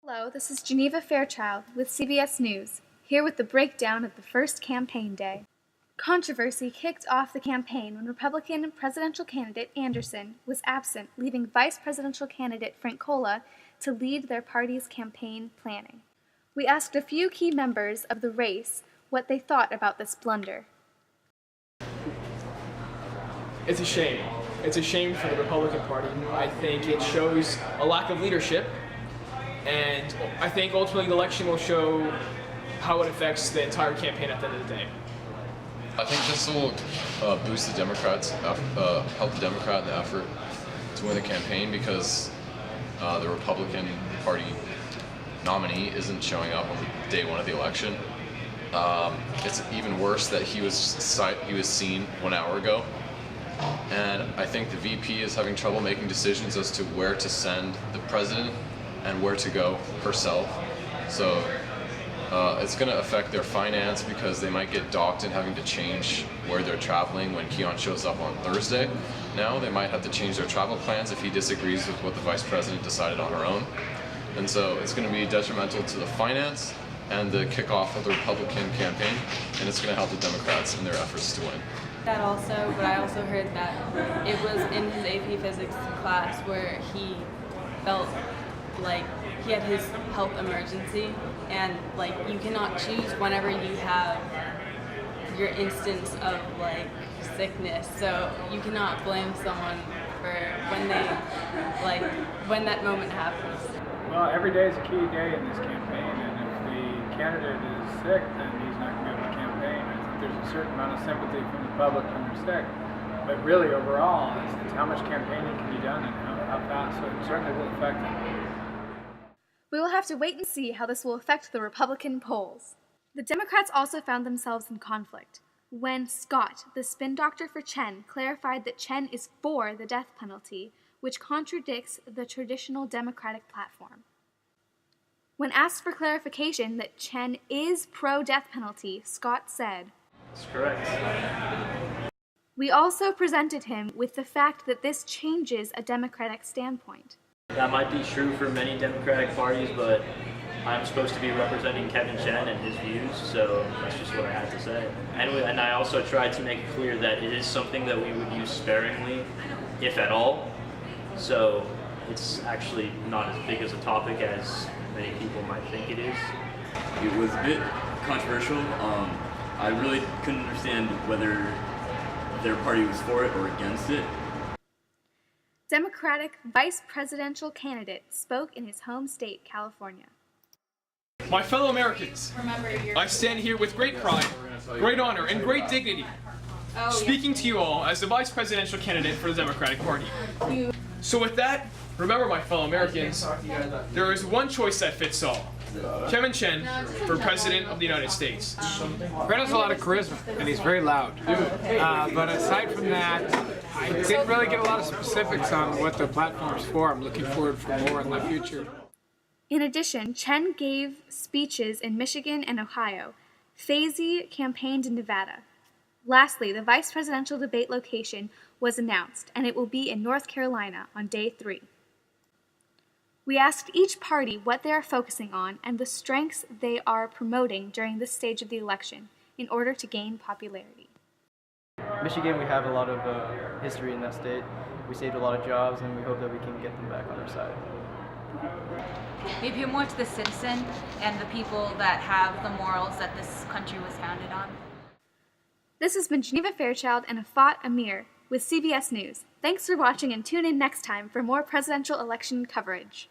Hello, this is Geneva Fairchild with CBS News, here with the breakdown of the first campaign day. Controversy kicked off the campaign when Republican presidential candidate Anderson was absent, leaving Vice Presidential candidate Francola to lead their party's campaign planning. We asked a few key members of the race what they thought about this blunder. It's a shame. It's a shame for the Republican Party. I think it shows a lack of leadership, and I think ultimately the election will show how it affects the entire campaign at the end of the day. I think this will boost the Democrats, help the Democrat in the effort to win the campaign because the Republican Party nominee isn't showing up on day one of the election. It's even worse that he was seen 1 hour ago. And I think the VP is having trouble making decisions as to where to send the president and where to go herself. So it's going to affect their finance because they might get docked and having to change where they're traveling when Keon shows up on Thursday. Now they might have to change their travel plans if he disagrees with what the vice president decided on her own. And so it's going to be detrimental to the finance and the kickoff of the Republican campaign, and it's going to help the Democrats in their efforts to win. That also, but I also heard that it was in his AP Physics class where he felt like he had his health emergency, and like you cannot choose whenever you have your instance of like sickness, so you cannot blame someone for when that moment happens. Well, every day is a key day in this campaign, and if the candidate is sick, then he's not going to be able to campaign. I think there's a certain amount of sympathy from the public when they're sick, but really overall, it's how much campaigning can be done and how fast, so it certainly will affect him. We will have to wait and see how this will affect the Republican polls. The Democrats also found themselves in conflict when Scott, the spin doctor for Chen, clarified that Chen is for the death penalty, which contradicts the traditional Democratic platform. When asked for clarification that Chen is pro-death penalty, Scott said, "That's correct." We also presented him with the fact that this changes a Democratic standpoint. That might be true for many Democratic parties, but I'm supposed to be representing Kevin Chen and his views, so that's just what I had to say. And I also tried to make it clear that it is something that we would use sparingly, if at all. So it's actually not as big as a topic as many people might think it is. It was a bit controversial. I really couldn't understand whether their party was for it or against it. Democratic vice presidential candidate spoke in his home state, California. My fellow Americans, I stand here with great pride, great honor, and great dignity, speaking to you all as the vice presidential candidate for the Democratic Party. So with that, remember, my fellow Americans, there is one choice that fits all. Kevin Chen for President of the United States. Brett has a lot of charisma, and he's very loud. But aside from that, I didn't really get a lot of specifics on what the platform's for. I'm looking forward for more in the future. In addition, Chen gave speeches in Michigan and Ohio. Fazee campaigned in Nevada. Lastly, the vice presidential debate location was announced, and it will be in North Carolina on day 3. We asked each party what they are focusing on and the strengths they are promoting during this stage of the election in order to gain popularity. Michigan, we have a lot of history in that state. We saved a lot of jobs, and we hope that we can get them back on our side. We appeal more to the citizen and the people that have the morals that this country was founded on. This has been Geneva Fairchild and Amir with CBS News. Thanks for watching, and tune in next time for more presidential election coverage.